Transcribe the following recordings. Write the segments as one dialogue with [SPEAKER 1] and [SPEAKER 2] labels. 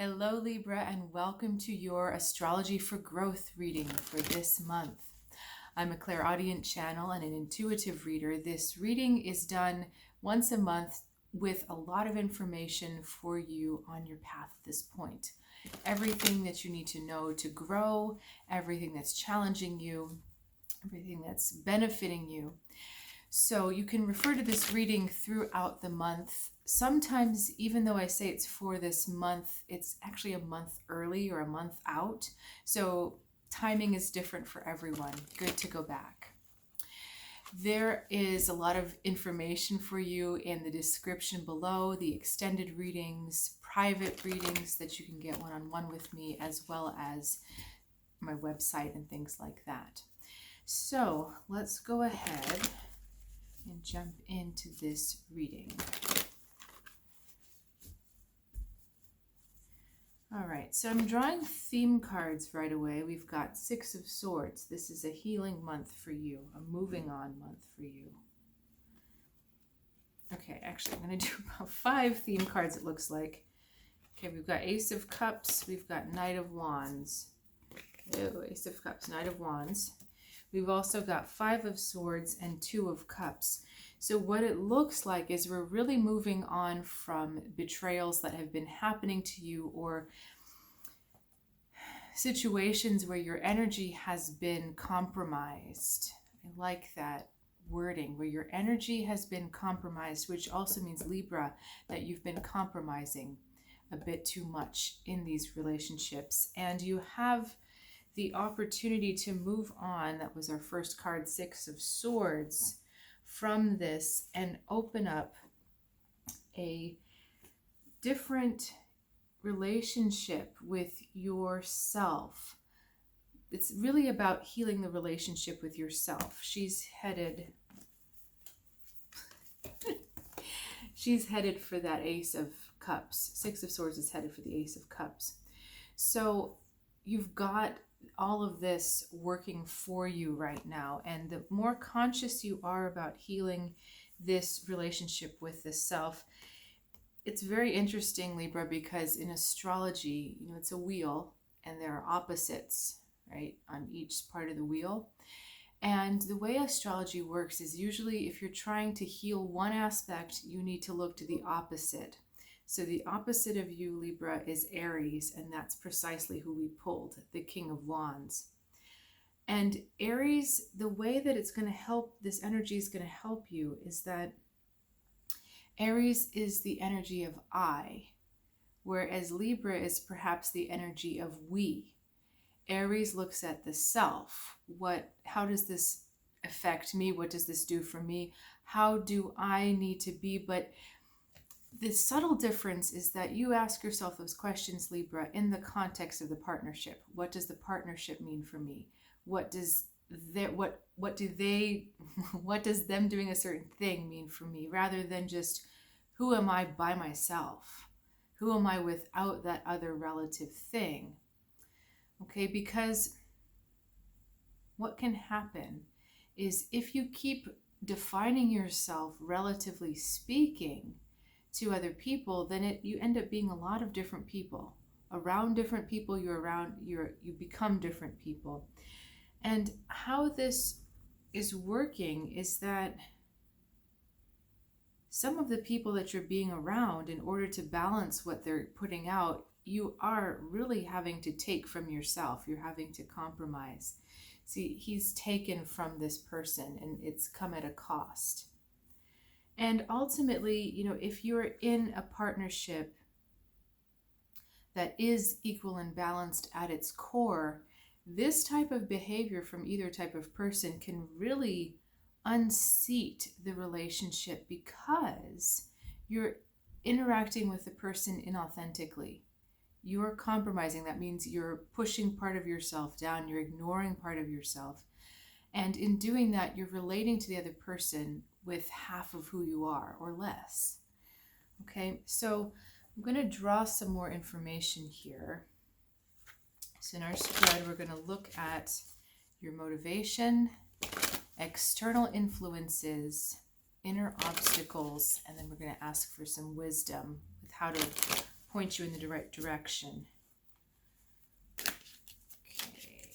[SPEAKER 1] Hello Libra, and welcome to your Astrology for Growth reading for this month. I'm a clairaudient channel and an intuitive reader. This reading is done once a month with a lot of information for you on your path at this point. Everything that you need to know to grow, everything that's challenging you, everything that's benefiting you. So you can refer to this reading throughout the month. Sometimes, even though I say it's for this month, it's actually a month early or a month out. So timing is different for everyone. Good to go back. There is a lot of information for you in the description below, the extended readings, private readings that you can get one-on-one with me, as well as my website and things like that. So let's go ahead and jump into this reading. All right, so I'm drawing theme cards right away. We've got Six of Swords. This is a healing month for you, a moving on month for you. Okay, actually, I'm going to do about 5 theme cards, it looks like. Okay, we've got Ace of Cups. We've got Knight of Wands. Oh, Ace of Cups, Knight of Wands. We've also got 5 of Swords and 2 of Cups. So what it looks like is we're really moving on from betrayals that have been happening to you, or situations where your energy has been compromised. I like that wording, where your energy has been compromised, which also means, Libra, that you've been compromising a bit too much in these relationships. And you have the opportunity to move on. That was our first card, Six of Swords, from this and open up a different relationship with yourself. It's really about healing the relationship with yourself. She's headed for that Ace of Cups. Six of Swords is headed for the Ace of Cups. So you've got all of this working for you right now, and the more conscious you are about healing this relationship with the self. It's very interesting, Libra, because in astrology, it's a wheel and there are opposites, right, on each part of the wheel. And the way astrology works is usually if you're trying to heal one aspect, you need to look to the opposite. So the opposite of you, Libra, is Aries, and that's precisely who we pulled, the King of Wands. And Aries, the way that it's going to help, this energy is going to help you, is that Aries is the energy of I, whereas Libra is perhaps the energy of we. Aries looks at the self. How does this affect me? What does this do for me? How do I need to be? But the subtle difference is that you ask yourself those questions, Libra, in the context of the partnership. What does the partnership mean for me? What does them doing a certain thing mean for me, rather than just who am I by myself? Who am I without that other relative thing? Okay, because what can happen is if you keep defining yourself, relatively speaking, to other people, then you end up being a lot of different people. Around different people, you become different people. And how this is working is that some of the people that you're being around, in order to balance what they're putting out, you are really having to take from yourself. You're having to compromise. See, he's taken from this person, and it's come at a cost. And ultimately, if you're in a partnership that is equal and balanced at its core, this type of behavior from either type of person can really unseat the relationship, because you're interacting with the person inauthentically. You're compromising. That means you're pushing part of yourself down. You're ignoring part of yourself. And in doing that, you're relating to the other person with half of who you are or less. Okay, so I'm going to draw some more information here. So in our spread, we're going to look at your motivation, external influences, inner obstacles, and then we're going to ask for some wisdom with how to point you in the right direction. Okay.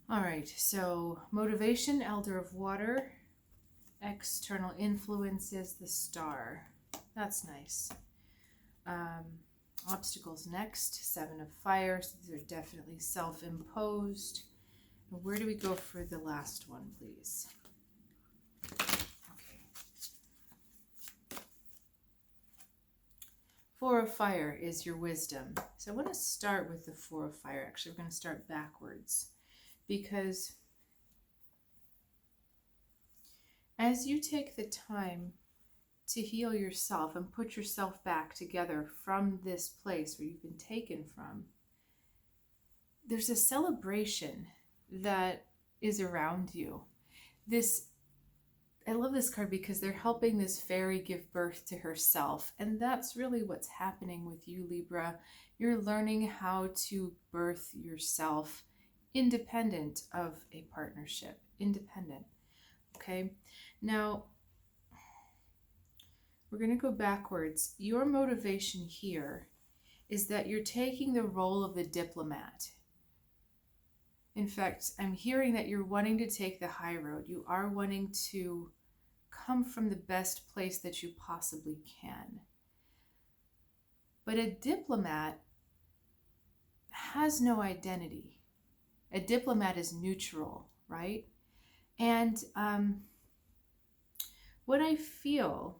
[SPEAKER 1] All right, so motivation, Elder of Water. External influences, the Star. That's nice. Obstacles next, Seven of Fire. So these are definitely self-imposed. Where do we go for the last one, please? Okay. Four of Fire is your wisdom. So I want to start with the Four of Fire. Actually, we're going to start backwards, because as you take the time to heal yourself and put yourself back together from this place where you've been taken from, there's a celebration that is around you. I love this card because they're helping this fairy give birth to herself. And that's really what's happening with you, Libra. You're learning how to birth yourself independent of a partnership. Independent. Okay. Now, we're going to go backwards. Your motivation here is that you're taking the role of the diplomat. In fact, I'm hearing that you're wanting to take the high road. You are wanting to come from the best place that you possibly can. But a diplomat has no identity. A diplomat is neutral, right? And what I feel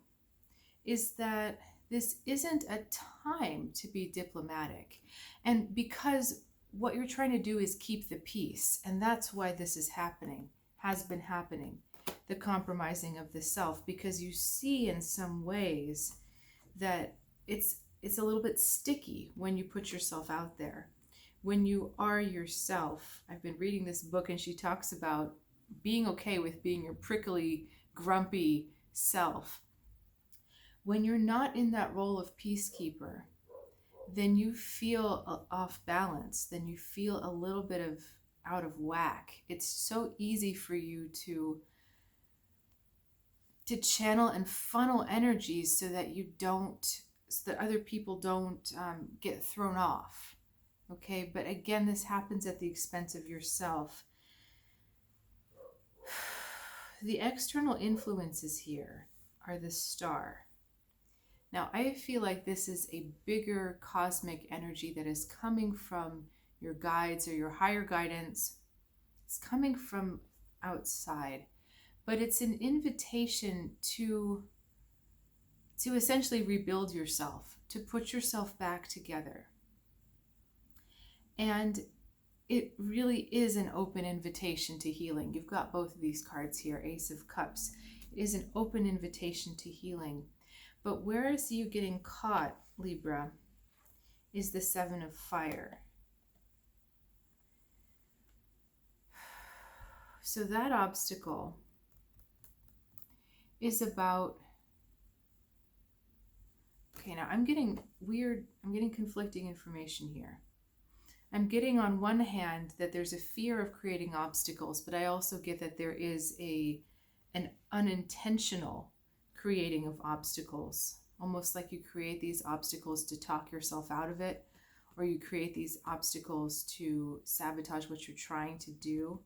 [SPEAKER 1] is that this isn't a time to be diplomatic. And because what you're trying to do is keep the peace, and that's why this is happening, has been happening, the compromising of the self, because you see in some ways that it's a little bit sticky when you put yourself out there. When you are yourself, I've been reading this book and she talks about being okay with being your prickly, grumpy self. When you're not in that role of peacekeeper, then you feel off balance, then you feel a little bit of out of whack. It's so easy for you to channel and funnel energies so that other people don't get thrown off. Okay, but again, this happens at the expense of yourself. The external influences here are the Star. Now, I feel like this is a bigger cosmic energy that is coming from your guides or your higher guidance. It's coming from outside, but it's an invitation to essentially rebuild yourself, to put yourself back together. And it really is an open invitation to healing. You've got both of these cards here, Ace of Cups. It is an open invitation to healing. But where I see you getting caught, Libra, is the Seven of Fire. So that obstacle is about... Okay, now I'm getting conflicting information here. I'm getting on one hand that there's a fear of creating obstacles, but I also get that there is an unintentional creating of obstacles, almost like you create these obstacles to talk yourself out of it, or you create these obstacles to sabotage what you're trying to do.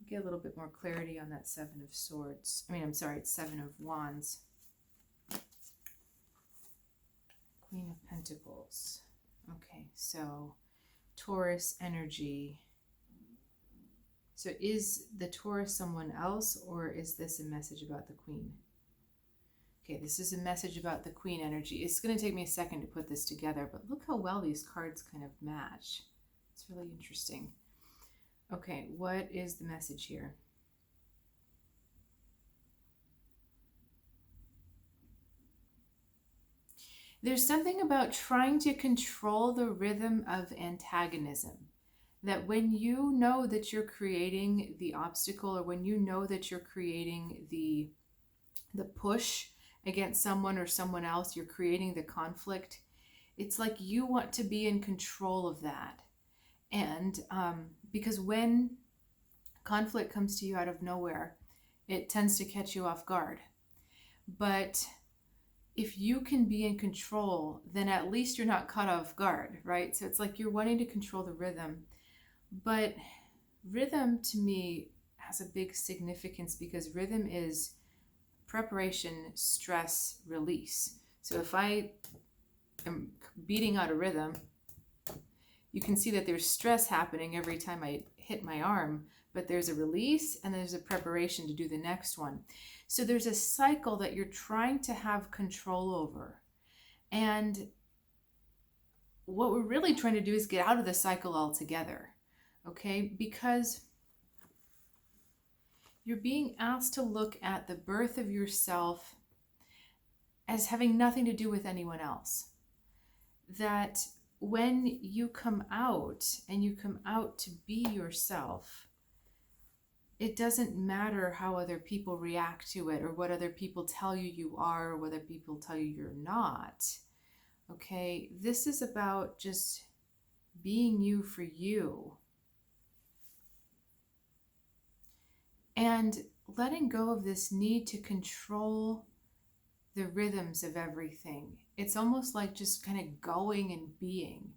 [SPEAKER 1] Get a little bit more clarity on that Seven of Swords. It's Seven of Wands. Queen of Pentacles. Okay, so Taurus energy. So is the Taurus someone else, or is this a message about the Queen? Okay, this is a message about the Queen energy. It's going to take me a second to put this together, but look how well these cards kind of match. It's really interesting. Okay, what is the message here? There's something about trying to control the rhythm of antagonism. That when you know that you're creating the obstacle, or when you know that you're creating the push against someone or someone else, you're creating the conflict, it's like you want to be in control of that. And because when conflict comes to you out of nowhere, it tends to catch you off guard. But if you can be in control, then at least you're not caught off guard, right? So it's like you're wanting to control the rhythm. But rhythm to me has a big significance because rhythm is preparation, stress, release. So if I am beating out a rhythm, you can see that there's stress happening every time I hit my arm, but there's a release and there's a preparation to do the next one. So there's a cycle that you're trying to have control over. And what we're really trying to do is get out of the cycle altogether, okay? Because you're being asked to look at the birth of yourself as having nothing to do with anyone else. That when you come out and you come out to be yourself, it doesn't matter how other people react to it or what other people tell you you are or whether people tell you you're not. Okay, this is about just being you for you and letting go of this need to control the rhythms of everything. It's almost like just kind of going and being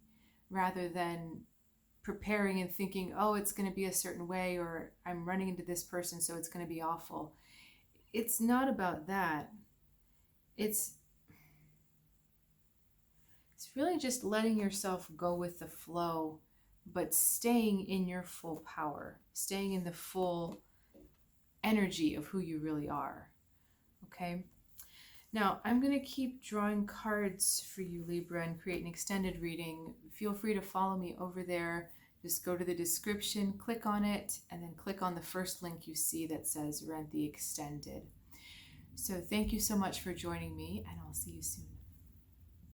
[SPEAKER 1] rather than preparing and thinking, oh, it's going to be a certain way, or I'm running into this person, so it's going to be awful. It's not about that. It's really just letting yourself go with the flow, but staying in your full power, staying in the full energy of who you really are. Okay? Now, I'm going to keep drawing cards for you, Libra, and create an extended reading. Feel free to follow me over there. Just go to the description, click on it, and then click on the first link you see that says Rent the Extended. So thank you so much for joining me, and I'll see you soon.